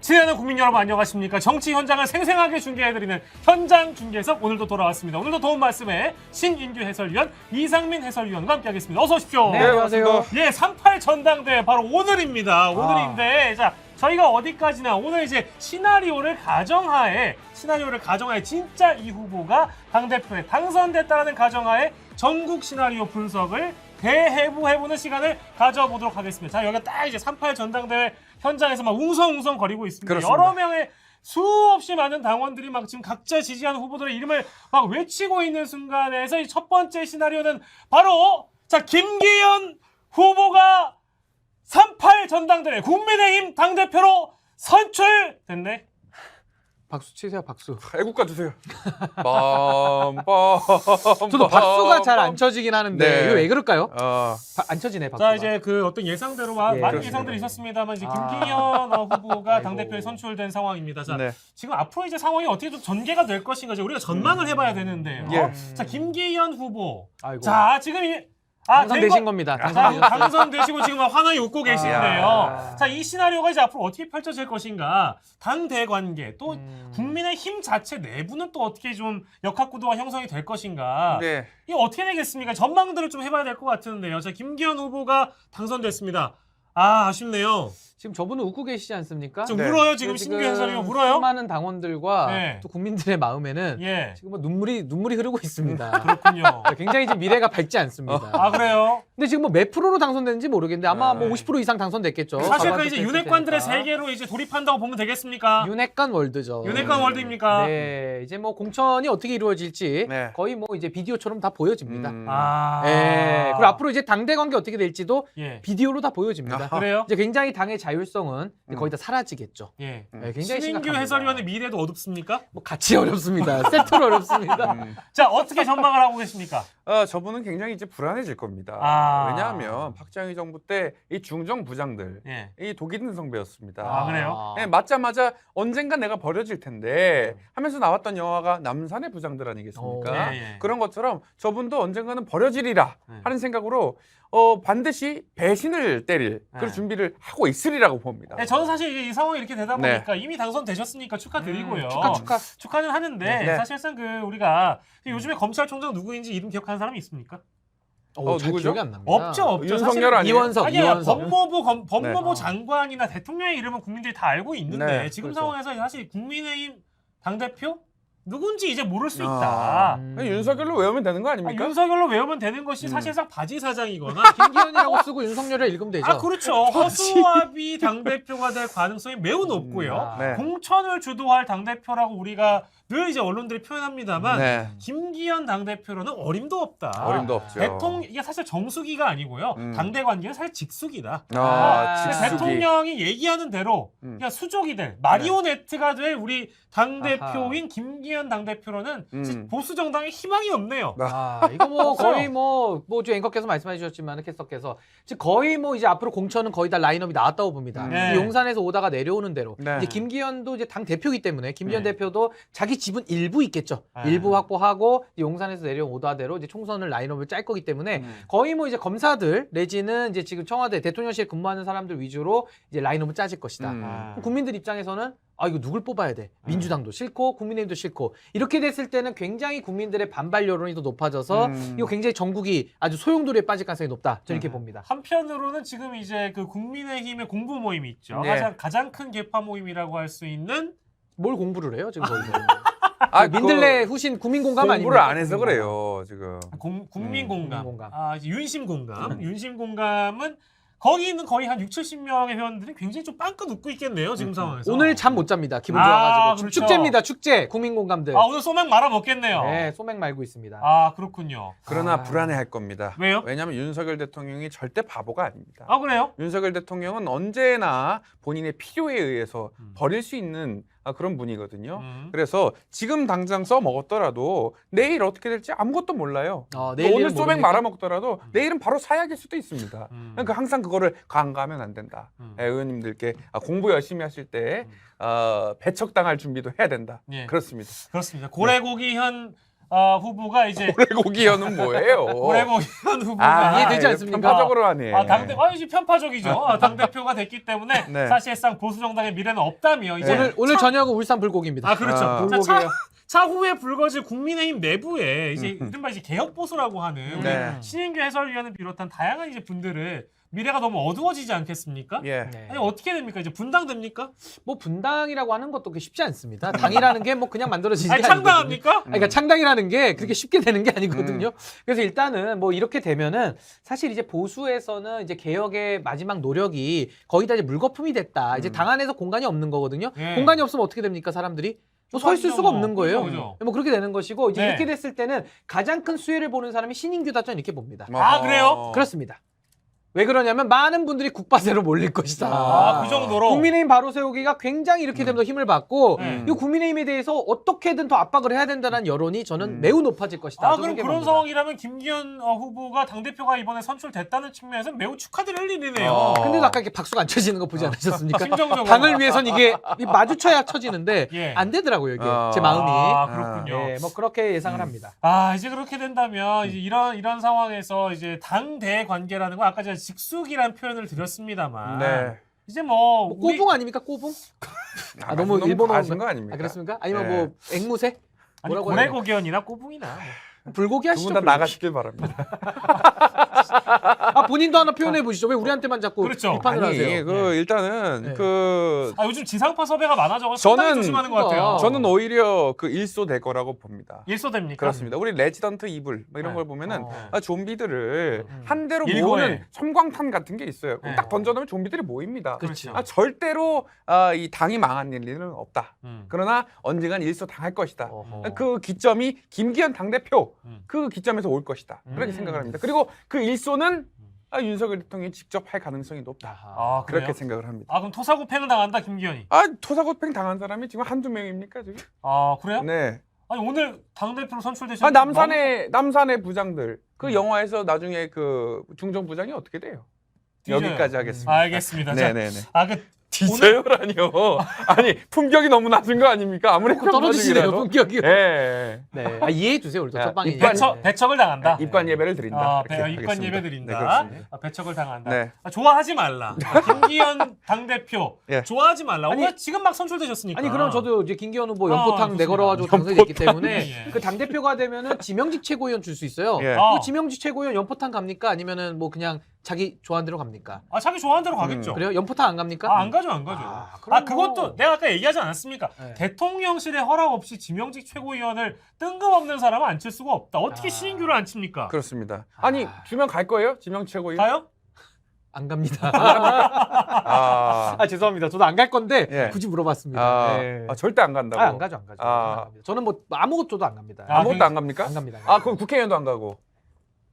친애하는 국민 여러분 안녕하십니까. 정치 현장을 생생하게 중계해드리는 현장 중계석 오늘도 돌아왔습니다. 오늘도 도움 말씀에 신인규 해설위원, 이상민 해설위원과 함께하겠습니다. 어서 오십시오. 네, 안녕하세요. 예, 38 전당대회 바로 오늘입니다. 오늘인데 자 저희가 어디까지나 오늘 이제 시나리오를 가정하에 진짜 이 후보가 당대표에 당선됐다는 가정하에 전국 시나리오 분석을 대해부해보는 시간을 가져보도록 하겠습니다. 자, 여기가 딱 이제 38 전당대회 현장에서 막 웅성웅성 거리고 있습니다. 그렇습니다. 여러 명의 수없이 많은 당원들이 막 지금 각자 지지하는 후보들의 이름을 막 외치고 있는 순간에서 이 첫 번째 시나리오는 바로 자 김기현 후보가 38 전당대회 국민의힘 당대표로 선출됐네. 박수 치세요, 박수. 애국가 주세요. 저도 박수가 잘 안 쳐지긴 하는데 네. 이거 왜 그럴까요? 어, 안 쳐지네, 박수가. 자 이제 그 어떤 예상대로 예, 많은 그렇습니다. 예상들이 있었습니다만 이제 김기현 후보가 아이고. 당대표에 선출된 상황입니다. 자 네. 지금 앞으로 이제 상황이 어떻게 좀 전개가 될 것인가 이제 우리가 전망을 해봐야 되는데요. 예. 자 김기현 후보. 아이고. 자 지금 이 당선되신 겁니다. 당선되셨어요. 당선되시고 지금 막 환하게 웃고 계신데요. 야. 자, 이 시나리오가 이제 앞으로 어떻게 펼쳐질 것인가. 당대 관계, 또 국민의 힘 자체 내부는 또 어떻게 좀 역학구도가 형성이 될 것인가. 네. 이거 어떻게 되겠습니까? 전망들을 좀 해봐야 될 것 같은데요. 자, 김기현 후보가 당선됐습니다. 아, 아쉽네요. 지금 저분은 웃고 계시지 않습니까? 좀 네. 울어요, 지금 신규 해설위원 울어요? 수많은 당원들과 네. 또 국민들의 마음에는 예, 지금 뭐 눈물이 흐르고 있습니다. 그렇군요. 굉장히 지금 미래가 밝지 않습니다. 아, 그래요? 근데 지금 뭐 몇 프로로 당선됐는지 모르겠는데 아마 뭐 50% 이상 당선됐겠죠. 사실 그 과반수 이제 됐을 윤핵관들의 테니까. 세계로 이제 돌입한다고 보면 되겠습니까? 윤핵관 월드죠. 윤핵관 월드입니까? 네, 이제 뭐 공천이 어떻게 이루어질지 네. 거의 뭐 이제 비디오처럼 다 보여집니다. 아. 예. 그리고 앞으로 이제 당대 관계 어떻게 될지도 예. 비디오로 다 보여집니다. 아하. 그래요? 이제 굉장히 당의 자율성은 이제 거의 다 사라지겠죠. 예. 예, 굉장히 신인규 심각합니다. 해설위원의 미래도 어둡습니까? 뭐 같이 어렵습니다. 세트로 어렵습니다. 자, 어떻게 전망을 하고 계십니까? 저분은 굉장히 이제 불안해질 겁니다. 아. 왜냐하면 박정희 정부 때 이 중정 부장들, 예. 이 독이 든 성배였습니다. 아, 그래요? 예, 맞자마자 언젠가 내가 버려질 텐데 하면서 나왔던 영화가 남산의 부장들 아니겠습니까? 오, 예, 예. 그런 것처럼 저분도 언젠가는 버려지리라 네. 하는 생각으로 반드시 배신을 때릴 그런 네. 준비를 하고 있으리라고 봅니다. 네, 저는 사실 이 상황이 이렇게 되다 네. 보니까 이미 당선되셨으니까 축하드리고요. 축하는 하는데 네. 사실상 그 우리가 요즘에 검찰총장 누구인지 이름 기억하는 사람이 있습니까? 잘 누구죠? 기억이 안 납니다. 없죠. 윤석열 사실은 아니에요? 이원석, 아니야, 이원석. 법무부 네. 장관이나 대통령의 이름은 국민들이 다 알고 있는데 네, 지금 그렇죠. 상황에서 사실 국민의힘 당대표 누군지 이제 모를 수 아. 있다. 윤석열로 외우면 되는 거 아닙니까? 윤석열로 외우면 되는 것이 사실상 바지 사장이거나 김기현이라고 쓰고 윤석열을 읽으면 되죠. 아 그렇죠. 허수아비 당대표가 될 가능성이 매우 높고요. 네. 공천을 주도할 당대표라고 우리가 늘 이제 언론들이 표현합니다만 네. 김기현 당대표로는 어림도 없다. 어림도 없죠. 대통령 이게 사실 정수기가 아니고요. 당대 관계는 사실 직수기다. 아, 근데 직수기. 대통령이 얘기하는 대로 그냥 수족이 될 마리오네트가 될 우리 당대표인 김기현 당대표로는 보수 정당의 희망이 없네요. 이거 뭐 없어요. 거의 뭐좀 앵커께서 말씀해 주셨지만 캐스터께서 지금 거의 뭐 이제 앞으로 공천은 거의 다 라인업이 나왔다고 봅니다. 네. 이제 용산에서 오다가 내려오는 대로 네. 이제 김기현도 이제 당 대표이기 때문에 김기현 네. 대표도 자기 지분 일부 있겠죠. 네. 일부 확보하고 이제 용산에서 내려온 오다대로 이제 총선을 라인업을 짤 거기 때문에 거의 뭐 이제 검사들 내지는 이제 지금 청와대 대통령실 근무하는 사람들 위주로 이제 라인업을 짜질 것이다. 그럼 국민들 입장에서는 이거 누굴 뽑아야 돼? 민주당도 싫고 국민의힘도 싫고 이렇게 됐을 때는 굉장히 국민들의 반발 여론이 더 높아져서 이거 굉장히 전국이 아주 소용돌이에 빠질 가능성이 높다. 저는 이렇게 봅니다. 한편으로는 지금 이제 그 국민의힘의 공부 모임이 있죠. 네. 가장 큰 개파 모임이라고 할 수 있는 뭘 공부를 해요 지금 거기서? 그거 민들레 후신 국민공감 아닙니까? 공부를 안 해서 그래요 지금. 국민공감, 국민공감. 윤심공감. 윤심공감은 거기 있는 거의 한 60-70명의 회원들이 굉장히 좀 빵긋 웃고 있겠네요 지금 상황에서. 오늘 잠 못 잡니다. 기분 좋아가지고 그렇죠. 축제입니다. 축제 국민공감들. 오늘 소맥 말아 먹겠네요. 네, 소맥 말고 있습니다. 그렇군요. 그러나 불안해할 겁니다. 왜요? 왜냐하면 윤석열 대통령이 절대 바보가 아닙니다. 그래요? 윤석열 대통령은 언제나 본인의 필요에 의해서 버릴 수 있는 그런 분이거든요. 그래서 지금 당장 써먹었더라도 내일 어떻게 될지 아무것도 몰라요. 내일 오늘 일은 소맥 모르니까. 말아먹더라도 내일은 바로 사약일 수도 있습니다. 그러니까 항상 그거를 간과하면 안 된다. 의원님들께 공부 열심히 하실 때 배척당할 준비도 해야 된다. 예. 그렇습니다. 그렇습니다. 고래고기 현 후보가 이제 고래고기현은 뭐예요? 고래고기현 후보가 이해되지 않습니까? 편파적으로 하네. 이제 편파적이죠. 당 대표가 됐기 때문에 네. 사실상 보수 정당의 미래는 없다며 이제 오늘 저녁은 울산 불고기입니다. 그렇죠. 아. 자, 불고기예요. 차후에 불거질 국민의힘 내부에 이제 이른바 이제 개혁 보수라고 하는 우리 네. 신인규 해설위원을 비롯한 다양한 이제 분들을 미래가 너무 어두워지지 않겠습니까? 예. 네. 아니 어떻게 됩니까? 이제 분당됩니까? 뭐 분당이라고 하는 것도 그렇게 쉽지 않습니다. 당이라는 게 뭐 그냥 만들어지는 게 아니 아니거든요. 창당합니까? 그러니까 창당이라는 게 그렇게 쉽게 되는 게 아니거든요. 그래서 일단은 뭐 이렇게 되면은 사실 이제 보수에서는 이제 개혁의 마지막 노력이 거의 다 이제 물거품이 됐다. 이제 당 안에서 공간이 없는 거거든요. 예. 공간이 없으면 어떻게 됩니까, 사람들이? 뭐 서 있을 수가 없는 거예요. 그죠. 뭐 그렇게 되는 것이고 이제 네. 이렇게 됐을 때는 가장 큰 수혜를 보는 사람이 신인규다 저는 이렇게 봅니다. 그래요? 그렇습니다. 왜 그러냐면 많은 분들이 국바세로 몰릴 것이다. 그 정도로. 국민의힘 바로 세우기가 굉장히 이렇게 되면서 힘을 받고 음. 이 국민의힘에 대해서 어떻게든 더 압박을 해야 된다는 여론이 저는 매우 높아질 것이다. 저는 그럼 그렇게 그런 봅니다. 상황이라면 김기현 후보가 당대표가 이번에 선출됐다는 측면에서 매우 축하드릴 일이네요. 근데도 아까 이렇게 박수가 안 쳐지는 거 보지 않으셨습니까? 심정적으로. 당을 위해선 이게 마주쳐야 쳐지는데 예. 안 되더라고요, 이게. 제 마음이. 그렇군요. 네, 뭐 그렇게 예상을 합니다. 이제 그렇게 된다면 이제 이런 상황에서 이제 당대 관계라는 건 아까 제가 직숙이라는 표현을 드렸습니다만 네. 이제 뭐 우리- 꼬붕 아닙니까, 꼬붕? 너무 일본어 하신 거 아닙니까? 그렇습니까? 아니면 네. 뭐 앵무새? 아니 뭐라고 해야 고래고기현이나 꼬붕이나 불고기 하시죠? 두 분 다 불고기. 나가시길 바랍니다. 본인도 하나 표현해 보시죠. 왜 우리한테만 자꾸 그렇죠. 비판을 아니, 하세요? 일단은 네. 요즘 지상파 섭외가 많아져서 상당히 저는- 조심하는 것 같아요. 그러니까. 저는 오히려 일소될 거라고 봅니다. 일소됩니까? 그렇습니다. 우리 레지던트 이블 뭐 이런 네. 걸 보면은 어. 좀비들을 한 대로 일거에. 모으는 섬광탄 같은 게 있어요. 네. 딱 던져놓으면 좀비들이 모입니다. 그렇죠. 절대로 이 당이 망한 일은 없다. 그러나 언젠간 일소 당할 것이다. 어허. 그 기점이 김기현 당대표 음. 그 기점에서 올 것이다. 그렇게 음. 생각을 합니다. 그리고 그 일소는 윤석열 대통령이 직접 할 가능성이 높다. 아, 그래요? 그렇게 생각을 합니다. 그럼 토사구팽을 당한다 김기현이. 토사구팽 당한 사람이 지금 한두 명입니까 지금? 그래요? 네. 아니 오늘 당대표로 선출되셨는데 남산의 부장들 그 영화에서 나중에 그 중정 부장이 어떻게 돼요? 뒤져요. 여기까지 하겠습니다. 알겠습니다. 자, 네네네. 오늘- 뒤져요라니요. 아니 품격이 너무 낮은 거 아닙니까? 아무리 떨어지시네요, 평가적이라도. 품격이. 예. 네. 이해해 주세요, 우리 또 야, 첫방이. 배척을 당한다. 입관 예배를 드린다. 이렇게 입관 하겠습니다. 예배 네, 드린다. 그렇습니다. 배척을 당한다. 네. 좋아하지 말라. 김기현 당대표 예. 좋아하지 말라. 아니, 오늘 지금 막 선출되셨으니까. 아니 그럼 저도 이제 김기현 후보 연포탕 좋습니다. 내걸어가지고 당선이 됐기 때문에 예. 그 당 대표가 되면은 지명직 최고위원 줄 수 있어요. 예. 그 지명직 최고위원 연포탕 갑니까? 아니면은 뭐 그냥 자기 좋아하는 대로 갑니까? 자기 좋아하는 대로 가겠죠. 그래요? 연포탕 안 갑니까? 안 가죠, 안 가죠. 그럼 그것도 뭐- 내가 아까 얘기하지 않았습니까? 네. 대통령실의 허락 없이 지명직 최고위원을 뜬금없는 사람은 앉힐 수가 없다. 어떻게 신인규를 앉힙니까? 그렇습니다. 아니 주면 갈 거예요? 지명 최고위. 가요? 안 갑니다. 아, 죄송합니다. 저도 안 갈 건데 예. 굳이 물어봤습니다. 네. 절대 안 간다고. 안 가죠, 안 가죠. 아. 안 갑니다. 저는 뭐 아무것도 안 갑니다. 아무것도 안 갑니까? 안 갑니다. 그럼 국회의원도 안 가고,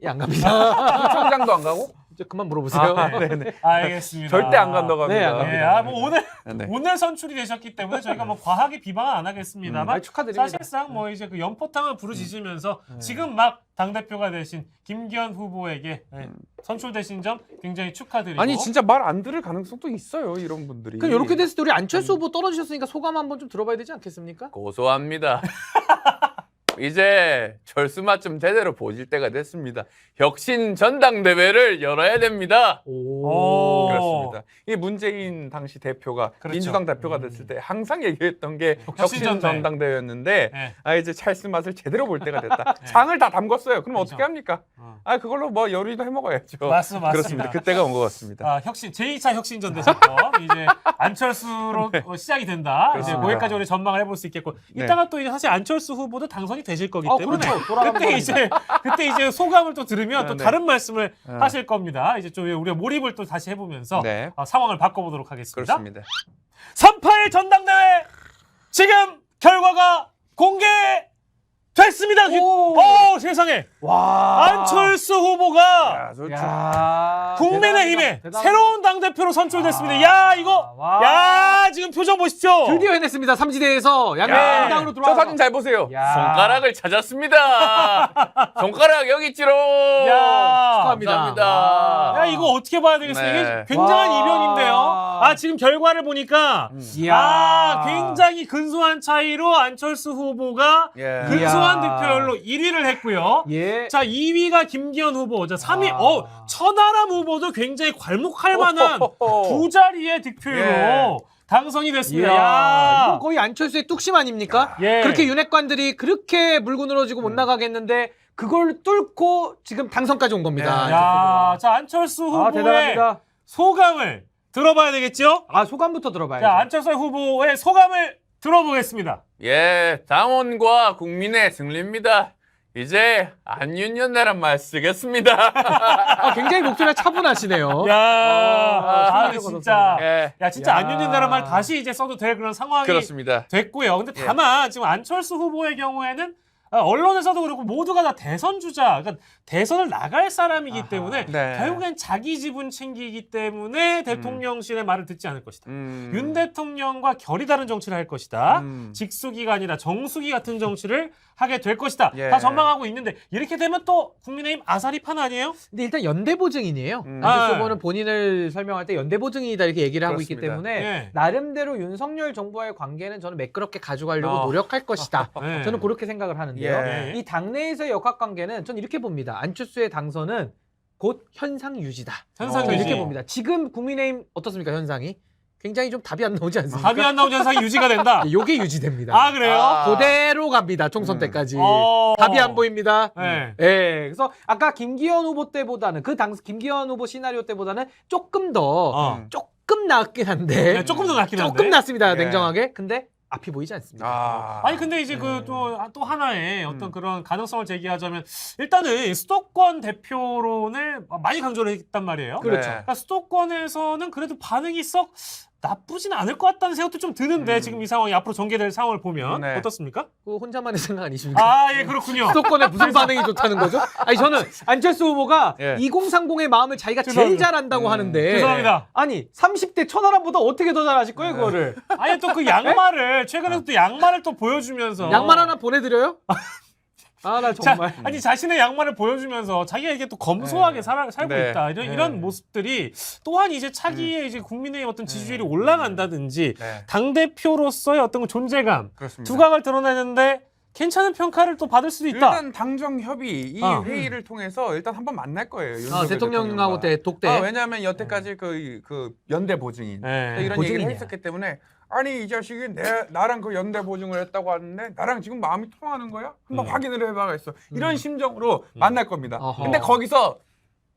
예, 안 갑니다. 총장도 안 가고? 이제 그만 물어보세요. 네네. 알겠습니다. 절대 안 간다고 합니다. 네, 안 갑니다. 뭐 오늘 네. 오늘 선출이 되셨기 때문에 저희가 뭐 과하게 비방은 안 하겠습니다만 아니, 축하드립니다. 사실상 뭐 이제 그 연포탕을 부르짖으면서 지금 막 당대표가 되신 김기현 후보에게 선출되신 점 굉장히 축하드리고 아니 진짜 말 안 들을 가능성도 있어요, 이런 분들이. 그럼 이렇게 됐을 때 우리 안철수 후보 떨어지셨으니까 소감 한번 좀 들어봐야 되지 않겠습니까? 고소합니다. 이제 철수맛 좀 제대로 보실 때가 됐습니다. 혁신 전당대회를 열어야 됩니다. 오. 그렇습니다. 이 문재인 당시 대표가 그렇죠. 민주당 대표가 됐을 때 항상 얘기했던 게 혁신 혁신 전당대회였는데 네. 이제 찰스 맛을 제대로 볼 때가 됐다. 장을 다 담궜어요. 그럼 그렇죠. 어떻게 합니까? 그걸로 뭐 요리도 해 먹어야죠. 맞습니다. 그렇습니다. 그때가 온 것 같습니다. 혁신 제2차 혁신전 되셨고 이제 안철수로 시작이 된다. 이제 그렇습니다. 거기까지 우리 전망을 해볼 수 있겠고 네. 이따가 또 이제 사실 안철수 후보도 당선이 되실 거기 때문에 그렇죠. 돌아가는 그때 이제 소감을 또 들으면 또 네. 다른 말씀을 하실 겁니다. 이제 좀 우리가 몰입을 또 다시 해보면서 네. 상황을 바꿔보도록 하겠습니다. 그렇습니다. 3.8 전당대회 지금 결과가 공개됐습니다. 세상에 와. 안철수 후보가 야, 국민의힘의 대단합니다. 새로운 당대표로 선출됐습니다. 야 이거 와. 야 지금 표정 보십시오. 드디어 해냈습니다. 삼지대에서 야, 양당으로 저 들어와서. 사진 잘 보세요. 야. 손가락을 찾았습니다. 손가락 여기 있지롱. 야. 축하합니다. 감사합니다. 야 이거 어떻게 봐야 되겠어요? 네. 이게 굉장한 와. 이변인데요. 지금 결과를 보니까 이야. 굉장히 근소한 차이로 안철수 후보가 예. 근소한 가정한 득표율로 1위를 했고요. 예. 자, 2위가 김기현 후보. 자, 3위 천하람 후보도 굉장히 괄목할 만한 두 자리의 득표율로 예. 당선이 됐습니다. 이야, 야. 이건 거의 안철수의 뚝심 아닙니까? 예. 그렇게 윤핵관들이 그렇게 물고 늘어지고 못 나가겠는데 그걸 뚫고 지금 당선까지 온 겁니다. 네. 야, 자, 안철수 후보의 대단합니다. 소감을 들어봐야 되겠죠? 소감부터 들어봐야죠. 자, 안철수 후보의 소감을 들어보겠습니다. 예, 당원과 국민의 승리입니다. 이제 안윤연대란 말 쓰겠습니다. 굉장히 목소리가 차분하시네요. 야, 승리를 진짜. 예, 야, 진짜 야. 안 윤린다는 말 다시 이제 써도 될 그런 상황이 그렇습니다. 됐고요. 근데 다만 지금 안철수 후보의 경우에는 언론에서도 그렇고 모두가 다 대선 주자, 그러니까 대선을 나갈 사람이기 때문에 네. 결국엔 자기 지분 챙기기 때문에 대통령실의 말을 듣지 않을 것이다. 윤 대통령과 결이 다른 정치를 할 것이다. 직수기가 아니라 정수기 같은 정치를 하게 될 것이다. 예. 다 전망하고 있는데 이렇게 되면 또 국민의힘 아사리판 아니에요? 근데 일단 연대보증인이에요. 음. 안철수 아. 후보는 본인을 설명할 때 연대보증이다 이렇게 얘기를 하고 있기 그렇습니다. 때문에 예. 나름대로 윤석열 정부와의 관계는 저는 매끄럽게 가져가려고 노력할 것이다. 네. 저는 그렇게 생각을 하는데요. 예. 이 당내에서의 역학관계는 전 이렇게 봅니다. 안철수의 당선은 곧 현상 유지다. 현상 저는 유지. 이렇게 봅니다. 지금 국민의힘 어떻습니까 현상이? 굉장히 좀 답이 안 나오지 않습니까? 답이 안 나오는 현상이 유지가 된다. 요게 유지됩니다. 아, 그래요? 아. 그대로 갑니다. 총선 때까지. 어. 답이 안 보입니다. 네. 예. 그래서 아까 김기현 후보 때보다는 그 당 김기현 후보 시나리오 때보다는 조금 더 조금 낫긴 한데 네, 조금 더 낫긴 한데. 조금 낫습니다. 예. 냉정하게. 근데 앞이 보이지 않습니다. 아니 근데 이제 그 또 하나의 어떤 그런 가능성을 제기하자면 일단은 수도권 대표론을 많이 강조를 했단 말이에요. 그렇죠. 그러니까 수도권에서는 그래도 반응이 썩 나쁘진 않을 것 같다는 생각도 좀 드는데 지금 이 상황이 앞으로 전개될 상황을 보면 네. 어떻습니까? 그거 혼자만의 생각 아니십니까? 아, 예, 그렇군요. 수도권에 무슨 반응이 좋다는 거죠? 아니 저는 안철수 후보가 예. 2030의 마음을 자기가 제일 죄송합니다. 잘한다고 하는데 죄송합니다. 아니 30대 천하람보다 어떻게 더 잘하실 거예요 그거를? 아니 또 그 양말을 최근에 또 양말을 또 보여주면서 양말 하나 보내드려요? 아 나 정말. 아니 자신의 양말을 보여주면서 자기가 이게 또 검소하게 살고 네. 있다 이런 모습들이 또한 이제 차기의 이제 국민의 어떤 지지율이 올라간다든지 네. 당 대표로서의 어떤 그 존재감 그렇습니다. 두각을 드러내는데 괜찮은 평가를 또 받을 수도 있다. 일단 당정 협의 이 어. 회의를 통해서 일단 한번 만날 거예요. 윤석열 대통령하고 대통령과. 독대. 왜냐하면 여태까지 그 연대 보증인 네. 이런 보증인이야. 얘기를 했었기 때문에 아니 이 자식이 나랑 그 연대 보증을 했다고 하는데 나랑 지금 마음이 통하는 거야? 한번 확인을 해봐야겠어. 이런 심정으로 만날 겁니다. 어허. 근데 거기서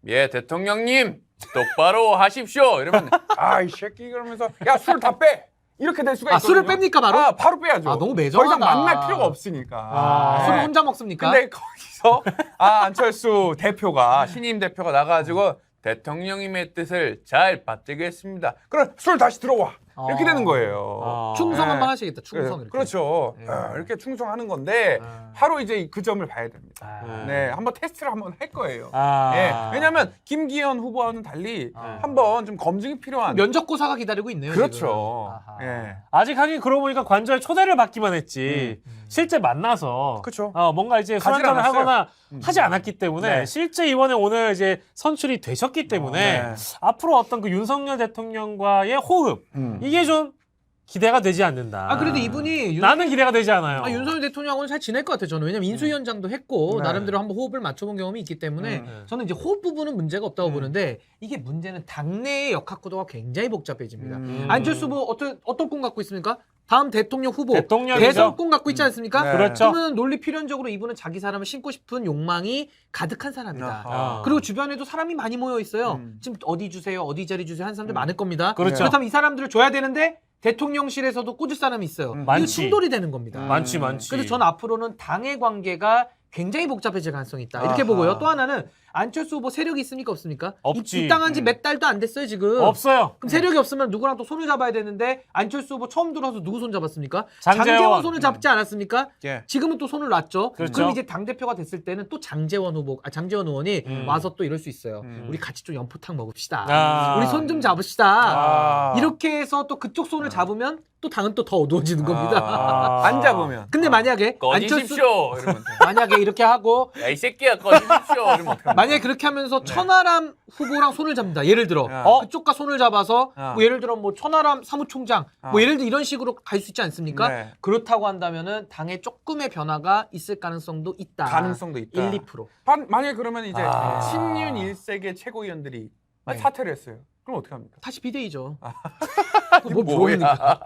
예, 대통령님 똑바로 하십시오. 이러면 아이 새끼 그러면서 야 술 다 빼. 이렇게 될 수가 아 있거든요. 술을 뺍니까 바로? 바로 빼야죠. 아, 너무 더 이상 매정하다. 만날 필요가 없으니까. 술을 네. 혼자 먹습니까? 근데 거기서 안철수 대표가 신임 대표가 나가지고 대통령님의 뜻을 잘 받들겠습니다. 그럼 술 다시 들어와. 이렇게 되는 거예요. 충성 네. 한번 하시겠다. 충성 이렇게. 그렇죠. 네. 이렇게 충성하는 건데 바로 이제 그 점을 봐야 됩니다. 아. 네, 한번 테스트를 한번 할 거예요. 아. 예, 왜냐하면 김기현 후보와는 달리 한번 좀 검증이 필요한. 면접고사가 기다리고 있네요. 그렇죠. 지금. 아하. 예, 아직 하긴 그러고 보니까 관저에 초대를 받기만 했지 실제 만나서 그쵸. 뭔가 이제 술 가지를 한잔을 않았어요. 하거나 하지 않았기 때문에 네. 실제 이번에 오늘 이제 선출이 되셨기 때문에 네. 앞으로 어떤 그 윤석열 대통령과의 호흡 이게 좀 기대가 되지 않는다. 아 그래도 이분이 나는 기대가 되지 않아요. 윤석열 대통령하고는 잘 지낼 것 같아요. 저는 왜냐면 인수위원장도 했고 네. 나름대로 한번 호흡을 맞춰본 경험이 있기 때문에 저는 이제 호흡 부분은 문제가 없다고 보는데 이게 문제는 당내의 역학구도가 굉장히 복잡해집니다. 안철수 후보 어떤 꿈 갖고 있습니까? 다음 대통령 후보 대통령이죠. 대선 꿈 갖고 있지 않습니까? 네. 그렇죠. 그러면 논리 필연적으로 이분은 자기 사람을 신고 싶은 욕망이 가득한 사람이다. 아하. 그리고 주변에도 사람이 많이 모여 있어요. 지금 어디 주세요, 어디 자리 주세요 하는 사람들 많을 겁니다. 그렇죠. 그렇다면 이 사람들을 줘야 되는데 대통령실에서도 꽂을 사람이 있어요. 이거 많지. 충돌이 되는 겁니다. 많지. 그래서 저는 앞으로는 당의 관계가 굉장히 복잡해질 가능성이 있다. 이렇게 아하. 보고요. 또 하나는 안철수 후보 세력이 있습니까 없습니까? 없지. 입당한 지 몇 달도 안 됐어요 지금. 없어요. 그럼 세력이 없으면 누구랑 또 손을 잡아야 되는데 안철수 후보 처음 들어서 누구 손 잡았습니까? 장제원. 손을 잡지 않았습니까? 예. 지금은 또 손을 놨죠. 그렇죠. 그럼 이제 당 대표가 됐을 때는 또 장제원 의원이 와서 또 이럴 수 있어요. 우리 같이 좀 연포탕 먹읍시다. 아. 우리 손 좀 잡읍시다. 아. 이렇게 해서 또 그쪽 손을 잡으면 또 당은 또 더 어두워지는 겁니다. 아. 안 잡으면. 근데 만약에 꺼지십시오. 이러면 만약에 이렇게 하고 야, 이 새끼야 꺼지십시오. 이러면 어떡합니까? 만약에 그렇게 하면서 천하람 후보랑 손을 잡는다. 예를 들어 그쪽과 손을 잡아서 뭐 예를 들어 뭐 천하람 사무총장 뭐 예를 들어 이런 식으로 갈 수 있지 않습니까? 네. 그렇다고 한다면은 당에 조금의 변화가 있을 가능성도 있다. 가능성도 있다. 1, 2%. 만약에 그러면 이제 친윤 1세계 최고위원들이 네. 사퇴를 했어요. 그럼 어떻게 합니까? 다시 비대위죠. 이거 뭐 뭐야? 모르니까.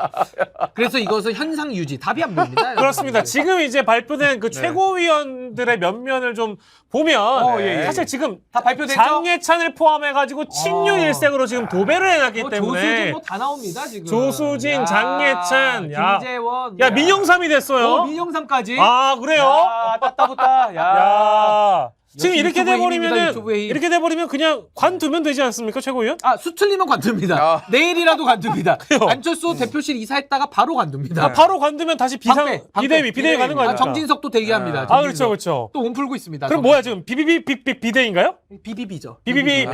그래서 이것은 현상 유지 답이 안 보입니다. 그렇습니다. 지금 이제 발표된 그 최고위원들의 면면을 좀 보면 예, 예. 사실 지금 다 발표됐죠? 장예찬을 포함해가지고 친윤 일색으로 지금 도배를 해놨기 때문에 조수진 뭐 다 나옵니다 지금. 조수진, 야, 장예찬, 야. 김재원, 야 민영삼이 됐어요. 민영삼까지. 아 그래요? 야, 따따붙다. 야. 지금 역시 이렇게 유튜브의 힘입니다, 돼버리면은 유튜브의 힘. 이렇게 돼버리면 그냥 관두면 되지 않습니까 최고위원? 수틀리면 관둡니다. 아. 내일이라도 관둡니다. 그래요. 안철수 대표실 이사했다가 바로 관둡니다. 아, 바로 관두면 다시 방패. 비대위 가는 거 아닙니까? 정진석도 대기합니다. 아 정진석. 그렇죠 그렇죠. 또 몸풀고 있습니다. 그럼 뭐야 지금 비대위인가요? 비비비죠. 비비비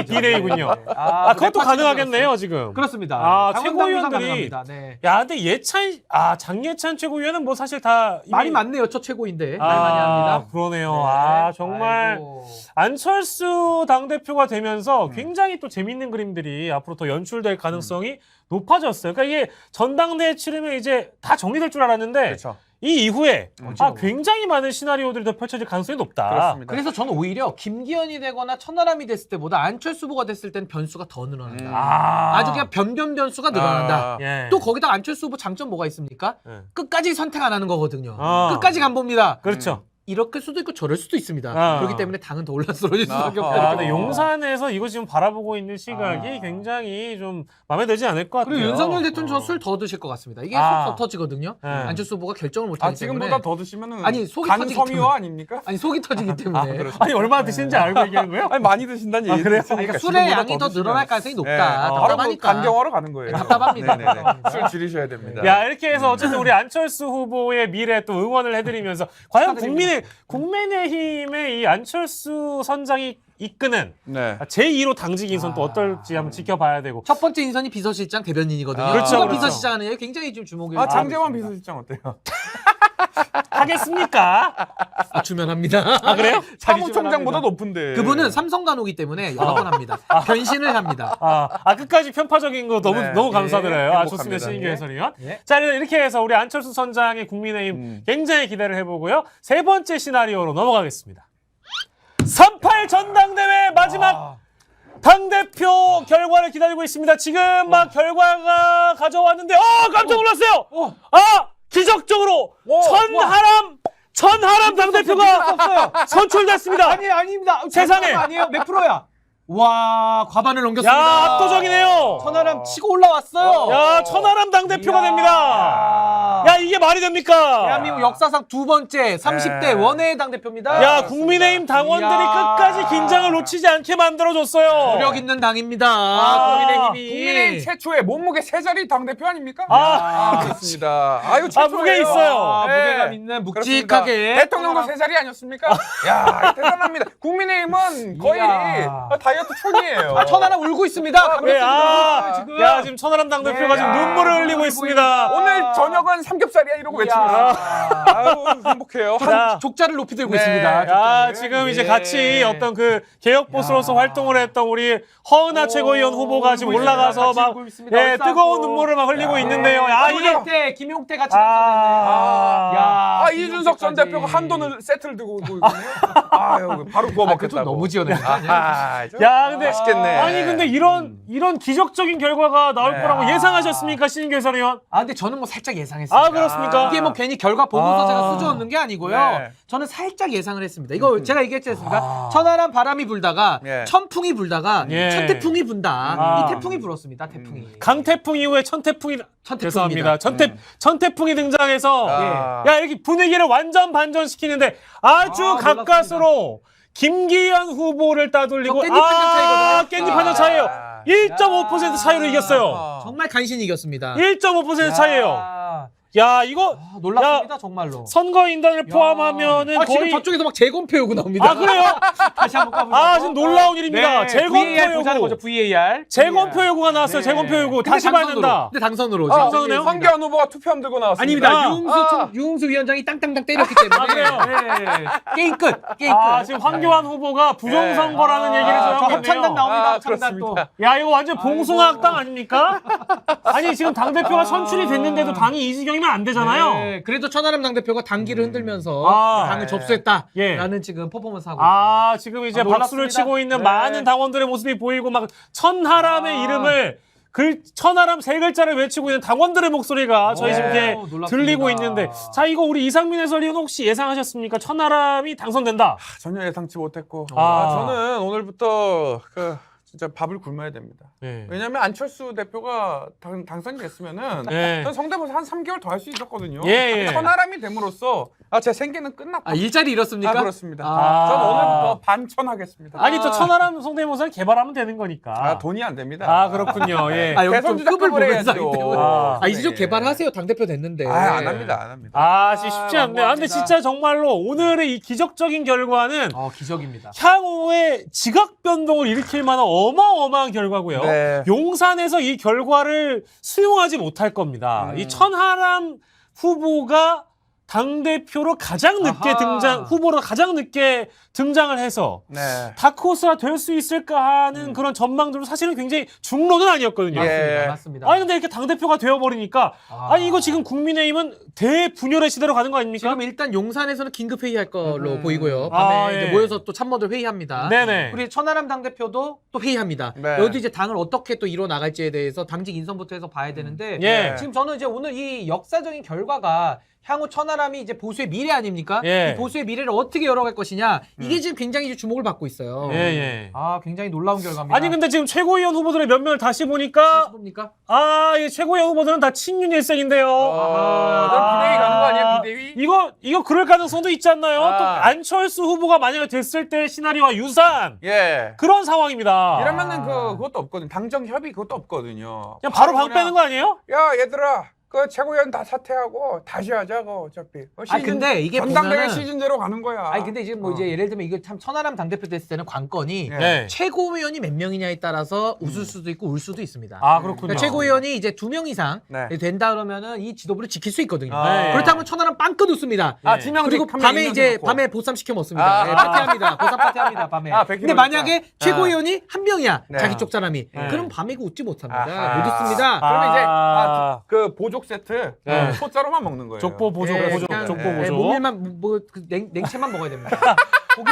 비대위군요. 아 그것도 랩파티가 가능하겠네요 지금. 그렇습니다. 아, 당원당 구성 최고위원들이- 가능합니다. 네. 야 근데 장예찬 최고위원은 뭐 사실 다 이미- 말이 많네요. 첫 최고인데 말 많이 합니다. 그러네요. 네. 아 정말 아이고. 안철수 당대표가 되면서 굉장히 또 재밌는 그림들이 앞으로 더 연출될 가능성이 높아졌어요. 그러니까 이게 전당대회 치르면 이제 다 정리될 줄 알았는데 그렇죠. 이 이후에 굉장히 많은 시나리오들이 더 펼쳐질 가능성이 높다. 그렇습니다. 그래서 저는 오히려 김기현이 되거나 천하람이 됐을 때보다 안철수 후보가 됐을 때는 변수가 더 늘어난다. 아주 그냥 변수가 늘어난다. 예. 또 거기다 안철수 후보 장점 뭐가 있습니까? 예. 끝까지 선택 안 하는 거거든요. 아. 끝까지 간봅니다. 그렇죠. 이럴 수도 있고 저럴 수도 있습니다. 아. 그렇기 때문에 당은 더 올라서러질 수밖에 아하. 없다. 근데 용산에서 이거 지금 바라보고 있는 시각이 굉장히 좀 마음에 들지 않을 것 같아요. 그리고 윤석열 대통령 저 술 더 드실 것 같습니다. 이게 아. 속 더 터지거든요. 네. 안철수 후보가 결정을 못하기 때문에. 지금보다 더 드시면은 아니, 속이 터지기 간섬유화 때문에. 아닙니까? 아니 속이 터지기 때문에. 아니 얼마나 드시는지 알고 얘기하는 거예요? 아니 많이 드신다는 얘기. 그래요? 그러니까 술의 양이 더 늘어날 가능성이 높다. 바로 그 답답하니까. 간경화로 가는 거예요. 답답합니다. 네네네. 답답합니다. 술 줄이셔야 됩니다. 야 이렇게 해서 어쨌든 우리 안철수 후보의 미래 또 응원을 해드리면서 과연 국민의힘의 이 안철수 선장이 이끄는 네. 제2로 당직 인선 또 어떨지 한번 지켜봐야 되고. 첫 번째 인선이 비서실장 대변인이거든요. 그렇죠, 누가 그렇죠. 비서실장 하느냐 굉장히 지금 주목이 장재원 비서실장 어때요? 하겠습니까? 주면합니다. 아 그래요? 사무총장보다 높은데. 그분은 삼성 간호기 때문에 여러 번 합니다. 변신을 합니다. 끝까지 편파적인 거 너무 네. 너무 감사드려요. 예, 좋습니다. 행복합니다. 신인규 예. 해설위원. 예. 자 이렇게 해서 우리 안철수 선장의 국민의힘 굉장히 기대를 해보고요. 세 번째 시나리오로 넘어가겠습니다. 3.8 전당대회 마지막 당대표 결과를 기다리고 있습니다. 지금 막 결과가 가져왔는데 깜짝 놀랐어요. 기적적으로 천하람 당대표가 선출됐습니다. 아닙니다. 세상에. 아니에요. 몇 프로야? 와, 과반을 야 넘겼습니다. 압도적이네요. 천하람 치고 올라왔어요. 야 천하람 당대표가 됩니다. 야 이게 말이 됩니까? 대한민국 역사상 두 번째 30대 원외 당대표입니다. 야 국민의힘 당원들이 이야. 끝까지 긴장을 놓치지 않게 만들어줬어요. 노력 있는 당입니다. 국민의힘이. 국민의힘 최초의 몸무게 세 자리 당 대표 아닙니까? 그렇습니다. 아유 최초예요. 무게 있어요. 네. 무게감 있는 그렇습니다. 묵직하게. 대통령도 세 자리 아니었습니까? 야 대단합니다. 국민의힘은 거의 이야. 다이어트 촌이에요. 천하람 울고 있습니다. 네, 지금. 야 지금 천하람 당대표가 네, 지금 눈물을 흘리고 있습니다. 오늘 저녁은 삼겹살이야 이러고 외치고 있습니다. 아유 행복해요. 자, 족자를 높이 들고 네. 있습니다. 야 족자를. 지금 이제 예. 같이 어떤 그 개혁 보수로서 활동을 했던 우리 허은하 최고위원 후보가 지금 울고 올라가서 있습니다. 막 같이 울고 있습니다. 예, 얼싸안고. 뜨거운 눈물을 막 흘리고 있는데요. 야 이게 김용태 같이 당선됐네요. 이준석 전 대표가 한돈을 세트를 들고 오고 있거든요. 아유 바로 구워 그건 먹겠다고. 너무 지어낸 거 아니에요? 야 근데 맛있겠네. 아니 근데 이런 기적적인 결과가 나올 네. 거라고 예상하셨습니까 신인규 해설위원? 근데 저는 뭐 살짝 예상했습니다. 그렇습니까? 이게 뭐 괜히 결과 보고서 아. 제가 수저얹는 게 아니고요. 네. 저는 살짝 예상을 했습니다. 이거 제가 얘기했지 않습니까? 천하람 바람이 불다가 예. 천풍이 불다가 예. 천태풍이 분다. 아. 이 태풍이 불었습니다. 태풍이. 강태풍 이후에 천태풍이 죄송합니다. 천태풍이 등장해서 야 이렇게 분위기를 완전 반전시키는데 아주 가까스로 김기현 후보를 따돌리고 깻잎 한장 차이거든요. 깻잎 한장 차이에요. 1.5% 차이로 이겼어요. 정말 간신히 이겼습니다. 1.5% 차이에요. 야 이거 놀랍습니다 정말로. 선거인단을 포함하면은 지금 거의 저쪽에서 막 재검표 요구 나옵니다. 아 그래요? 다시 한번 까보시죠. 아 지금 놀라운 일입니다. 네, 재검표 VAR 보자는 요구. 거죠. VAR. 재검표 요구가 나왔어요. 네. 재검표 요구. 근데 다시 봐야 당선으로. 된다. 근데 당선으로. 아, 당선이요? 황교안 후보가 투표함 들고 나왔습니다. 아닙니다. 유흥수 위원장이 땅땅땅 때렸기 때문에. 아, 그래요? 네. 게임 끝. 게임 끝. 아 지금 황교안 후보가 부정선거라는 얘기를 저 전하고 합창단 있네요. 나옵니다. 아, 합창단 또. 그렇습니다. 야 이거 완전 봉숭아학당 아닙니까? 아니 지금 당대표가 선출이 됐는데도 당이 이 지경이면 안 되잖아요. 네, 그래도 천하람 당대표가 당기를 흔들면서 아, 당을 네. 접수했다라는 예. 지금 퍼포먼스 하고 아 지금 이제 아, 박수를 놀랍습니다. 치고 있는 네. 많은 당원들의 모습이 보이고 막 천하람의 이름을 천하람 세 글자를 외치고 있는 당원들의 목소리가 저희 지금 이렇게 놀랍습니다. 들리고 있는데 자 이거 우리 이상민 해설위원 혹시 예상하셨습니까? 천하람이 당선된다. 전혀 예상치 못했고 아. 저는 오늘부터 진짜 밥을 굶어야 됩니다. 네. 왜냐하면 안철수 대표가 당선이 됐으면은 네. 전 성대모사 한 3개월 더 할 수 있었거든요. 예, 예. 천하람이 됨으로써 제 생계는 끝났다. 일자리 잃었습니까? 그렇습니다. 아. 전 오늘부터 반천하겠습니다. 아니 또 천하람 성대모사를 개발하면 되는 거니까. 돈이 안 됩니다. 아 그렇군요. 예. 여기 좀 대선 급을 주작급을 보면서 해야죠. 하기 때문에. 아, 이제 좀 네. 개발하세요. 당대표 됐는데. 안 합니다, 안 합니다. 아 쉽지 않네요. 아, 근데 완고합니다. 진짜 정말로 오늘의 이 기적적인 결과는 기적입니다. 향후에 지각 변동을 일으킬 만한 어마어마한 결과고요. 네. 용산에서 이 결과를 수용하지 못할 겁니다. 이 천하람 후보가 당대표로 가장 늦게 후보로 가장 늦게 등장을 해서 네. 다크호스가 될 수 있을까 하는 그런 전망들도 사실은 굉장히 중론은 아니었거든요. 예. 맞습니다. 아니 근데 이렇게 당대표가 되어버리니까 아니 이거 지금 국민의힘은 대분열의 시대로 가는 거 아닙니까? 지금 일단 용산에서는 긴급 회의할 걸로 보이고요. 아, 밤에 예. 이제 모여서 또 참모들 회의합니다. 네네. 우리 천하람 당대표도 또 회의합니다. 네. 여기도 이제 당을 어떻게 또 이뤄 나갈지에 대해서 당직 인선부터 해서 봐야 되는데 예. 지금 저는 이제 오늘 이 역사적인 결과가 향후 천하람이 이제 보수의 미래 아닙니까? 예. 이 보수의 미래를 어떻게 열어갈 것이냐 이게 지금 굉장히 이제 주목을 받고 있어요. 예. 굉장히 놀라운 결과입니다. 아니 근데 지금 최고위원 후보들의 면면을 다시 보니까 뭡니까? 이 최고위원 후보들은 다 친윤 일색인데요. 전 비대위 가는 거 아니에요, 비대위? 이거 그럴 가능성도 있지 않나요? 아. 또 안철수 후보가 만약에 됐을 때 시나리오와 유사한 예. 그런 상황입니다. 이러면은 그것도 없거든요. 당정 협의 그것도 없거든요. 그냥 바로 방 빼는 거 아니에요? 야, 얘들아. 최고위원 다 사퇴하고 다시 하자고 어차피. 근데 이게 전당대회 보면은- 시즌대로 가는 거야. 근데 이제 이제 예를 들면 이게 참 천하람 당대표 됐을 때는 관건이 네. 최고위원이 몇 명이냐에 따라서 웃을 수도 있고 울 수도 있습니다. 그렇군요. 그러니까 최고위원이 이제 2명 이상 네. 된다 그러면은 이 지도부를 지킬 수 있거든요. 네. 그렇다면 천하람 빵끝 웃습니다. 두 명 그리고 밤에 이제 밤에 보쌈 시켜 먹습니다. 파티합니다. 보쌈 파티합니다. 밤에. 백희로 근데 만약에 최고위원이 한 명이야. 네. 자기 쪽 사람이. 네. 그럼 밤에 이거 웃지 못합니다. 아하. 못 웃습니다. 그러면 이제 그 보족 세트 네. 소자로만 먹는 거예요. 족보 보조 예, 보조 그냥, 족보 예, 보조. 모밀만 냉채만 먹어야 됩니다.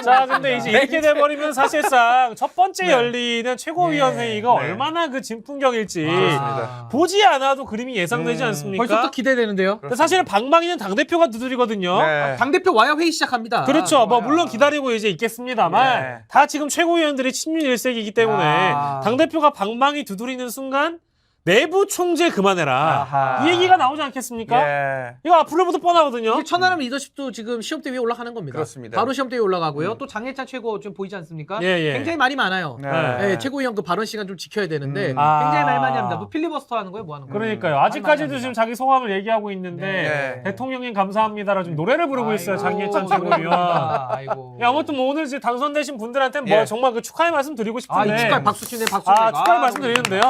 자, 근데 이제 이렇게 돼버리면 사실상 첫 번째 열리는 최고위원 네. 회의가 네. 얼마나 그 진풍경일지 그렇습니다. 보지 않아도 그림이 예상되지 않습니까? 벌써부터 기대되는데요. 근데 사실은 방망이는 당대표가 두드리거든요. 네. 당대표 와야 회의 시작합니다. 그렇죠. 뭐 와야. 물론 기다리고 이제 있겠습니다만 네. 다 지금 최고위원들이 친윤 일색이기 때문에 당대표가 방망이 두드리는 순간 내부 총재 그만해라. 아하. 이 얘기가 나오지 않겠습니까? 예. 이거 앞으로부터 뻔하거든요. 이게 천하람 리더십도 지금 시험대 위에 올라가는 겁니다. 그렇습니다. 바로 시험대 위에 올라가고요. 또 장해찬 최고 좀 보이지 않습니까? 예. 굉장히 말이 많아요. 네. 최고위원 그 발언 시간 좀 지켜야 되는데 아. 굉장히 말 많이 합니다. 뭐 필리버스터 하는 거예요? 뭐 하는 거예요? 그러니까요. 말 아직까지도 많이 지금 합니다. 자기 소감을 얘기하고 있는데 네. 대통령님 감사합니다라 좀 노래를 부르고 있어요. 아이고, 장예찬 최고위원. 아이고. 아무튼 뭐 오늘 이제 당선되신 분들한테는 예. 뭐 정말 그 축하의 말씀 드리고 싶은데. 이 축하해 박수 치네 박수. 축하의 말씀 드리는데요.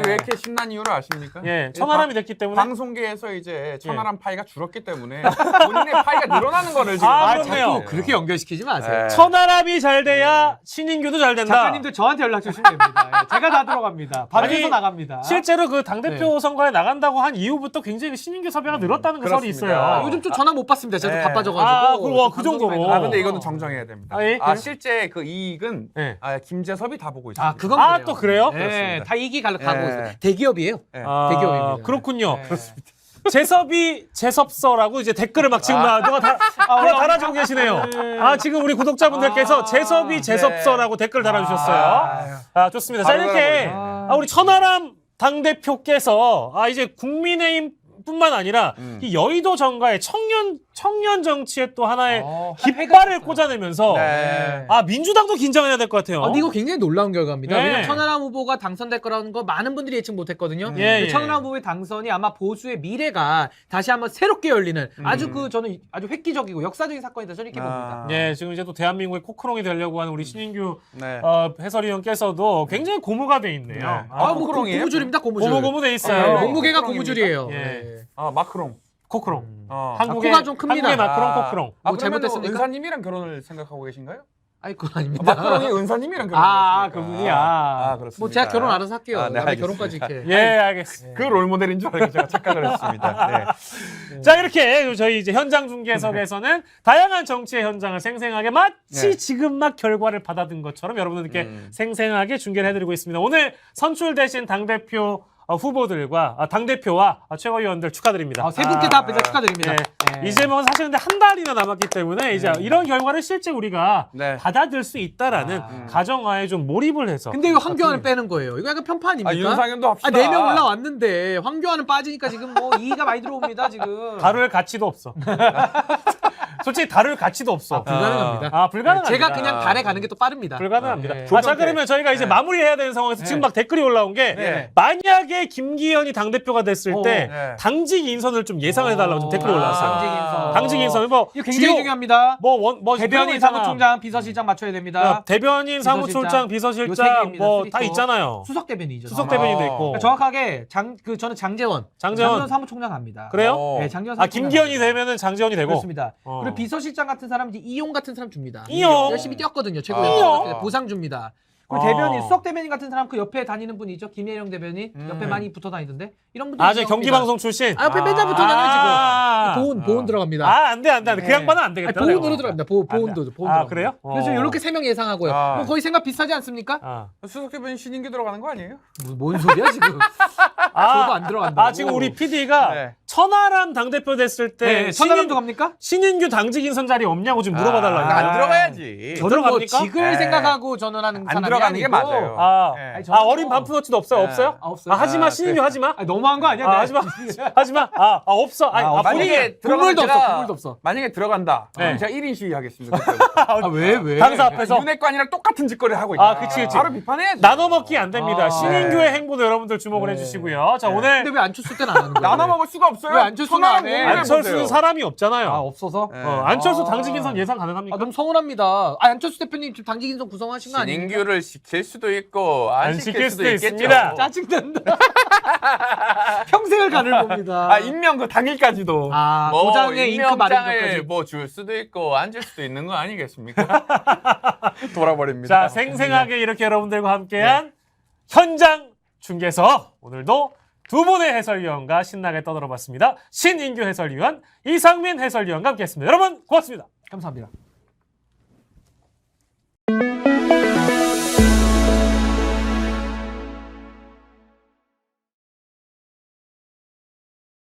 왜 이렇게 신난 이유를 아십니까? 예, 천하람이 됐기 때문에. 방송계에서 이제 천하람 파이가 줄었기 때문에 본인의 파이가 늘어나는 거를 지금 그렇네요. 자꾸 그렇게 연결시키지 마세요. 네. 천하람이 잘 돼야 신인규도 잘 된다. 작가님들 저한테 연락 주시면 됩니다. 제가 다 들어갑니다. 밤에서 아니, 나갑니다. 실제로 그 당대표 선거에 나간다고 한 이후부터 굉장히 신인규 섭외가 늘었다는 그 설이 그렇습니다. 있어요. 요즘 좀 전화 못 받습니다. 제가 네. 바빠져가지고. 그 정도로. 근데 이거는 정정해야 됩니다. 예? 그래요? 실제 그 이익은 예. 김재섭이 다 보고 있습니다. 그건 그래요. 또 그래요? 네, 그렇습니다. 다 이기 가고 예. 있어요. 대기업이에요. 예. 대기업입니다. 그렇군요. 네. 재섭이 재섭서라고 이제 댓글을 막 지금 누가 달아주고 계시네요. 지금 우리 구독자분들께서 재섭이 재섭서라고 댓글 달아주셨어요. 좋습니다. 자, 바로 이렇게 달아버리네. 우리 천하람 당대표께서 이제 국민의힘 뿐만 아니라 이 여의도 정가의 청년 정치에 또 하나의 깃발을 해가 꽂아내면서 네. 아 민주당도 긴장해야 될 것 같아요. 근데 이거 굉장히 놀라운 결과입니다. 네. 왜냐면 천하람 후보가 당선될 거라는 거 많은 분들이 예측 못했거든요. 예, 예. 천하람 후보의 당선이 아마 보수의 미래가 다시 한번 새롭게 열리는 아주 저는 아주 획기적이고 역사적인 사건이다 저는 이렇게 봅니다. 예, 지금 이제 또 대한민국의 코크롱이 되려고 하는 우리 신인규 네. 해설위원께서도 굉장히 고무가 돼 있네요. 네. 아, 뭐 코크롱이에요? 고무줄입니다. 고무줄. 고무 돼 있어요. 몸무게가 코크롱입니다. 고무줄이에요. 예. 네. 아 마크롱. 코크롱. 코가 좀 큽니다. 한국의 마크롱 코크롱. 뭐 그러면 잘못됐습니까? 은사님이랑 결혼을 생각하고 계신가요? 아니 그건 아닙니다. 마크롱이 은사님이랑 결혼을 그분이야. 그렇습니다. 뭐 제가 결혼 알아서 할게요. 아, 네, 남의 알겠습니다. 결혼까지 이렇게. 예, 알겠습니다. 그 롤모델인 줄 알고 제가 착각을 했습니다. 네. 자, 이렇게 저희 이제 현장 중계석에서는 다양한 정치의 현장을 생생하게 마치 네. 지금 막 결과를 받아든 것처럼 여러분들께 생생하게 중계를 해드리고 있습니다. 오늘 선출되신 당대표 후보들과 당대표와 최고위원들 축하드립니다. 세 분께 다 축하드립니다. 네. 이제 뭐 사실 근데 한 달이나 남았기 때문에 이제 이런 결과를 실제 우리가 네. 받아들일 수 있다라는 가정하에 좀 몰입을 해서. 근데 이거 황교안을 빼는 거예요. 이거 약간 편파 아닙니까? 윤상현도 합시다. 4명 올라왔는데 황교안은 빠지니까 지금 뭐 이의가 많이 들어옵니다. 지금. 다룰 가치도 없어. 솔직히 다룰 가치도 없어. 불가능합니다. 불가능합니다. 제가 그냥 달에 가는 게 또 빠릅니다. 불가능합니다. 네. 자, 그러면 저희가 이제 마무리해야 되는 상황에서 지금 막 댓글이 올라온 게 네. 만약에 김기현이 당대표가 됐을 때 네. 당직 인선을 좀 예상해달라고 좀 댓글이 올라왔어요. 당직 인선. 당직 인선. 뭐 이거 굉장히 중요합니다. 뭐 대변인, 사무총장, 비서실장 맞춰야 됩니다. 대변인, 사무총장, 요 비서실장 세 개입니다. 뭐 다 쓰리토. 있잖아요. 수석 대변인이죠. 수석 대변인도 있고. 그러니까 정확하게 저는 장재원 사무총장 갑니다. 그래요? 네, 장재원 사무총장 김기현이 갑니다. 되면은 장재원이 되고. 그렇습니다. 그리고 비서실장 같은 사람 이제 이용 같은 사람 줍니다. 이용. 열심히 뛰었거든요. 이용. 최고위원 보상 줍니다. 그리고 아. 대변인, 수석 대변인 같은 사람 그 옆에 다니는 분이죠. 김혜령 대변인 옆에 많이 붙어 다니던데 이런 분들. 저 경기방송 출신. 옆에 맨날 붙어 다녀요 지금. 보훈 들어갑니다. 안 돼. 그 양반은 안 되겠다. 보훈으로 들어갑니다. 보훈도. 그래요? 그래서 이렇게 3명 예상하고요. 뭐 거의 생각 비슷하지 않습니까? 수석 대변인 신인규 들어가는 거 아니에요? 뭔 소리야 지금? 저도 안 들어간다고. 지금 우리 PD가 네. 천하람 당대표 됐을 때 천하람도 갑니까? 신인규 당직 인선 자리 없냐고 지금 물어봐달라고. 안 들어가야지. 저는 뭐 들어갑니까? 직을 네. 생각하고 저는 하는 안 사람이 들어가는 게 아니고. 맞아요. 네. 아니, 저는 어린 뭐- 반푼어치도 없어요? 네. 없어요? 없어요. 하지마 신인규 하지마. 너무한 거 아니야? 하지마. 없어. 만약에 본인이 국물도 들어가면 없어. 제가- 국물도 없어. 만약에 들어간다. 네. 그럼 제가 1인 시위 하겠습니다. 그때부터. 왜? 당사 앞에서 윤핵관이랑 똑같은 짓거리를 하고 있다. 그치. 바로 비판해야지. 나눠 먹기 안 됩니다. 아. 신인규의 행보도 여러분들 주목을 해주시고요. 자 오늘 근데 왜 안철수 때는 안 하는 거야? 나눠 먹을 수가 없어요. 왜 안철수는 천하람 안 해? 공부를 안철수는 해보세요. 사람이 없잖아요. 없어서? 네. 안철수 당직 인선 예상 가능합니까? 너무 서운합니다. 안철수 대표님 지금 당직 인선 구성하신 거 아니에요? 신인규를 시킬 수도 있고 안 시킬 수도 있겠죠. 있습니다. 짜증난다. 평생을 가를 봅니다. 임명 그 당일까지도. 뭐 도장의 잉크 마른 임명장을 것까지. 뭐 줄 수도 있고 안 줄 수도 있는 거 아니겠습니까? 돌아버립니다. 자 생생하게 이렇게 여러분들과 함께한 현장 중계석 오늘도 두 분의 해설위원과 신나게 떠들어봤습니다. 신인규 해설위원, 이상민 해설위원과 함께했습니다. 여러분 고맙습니다. 감사합니다.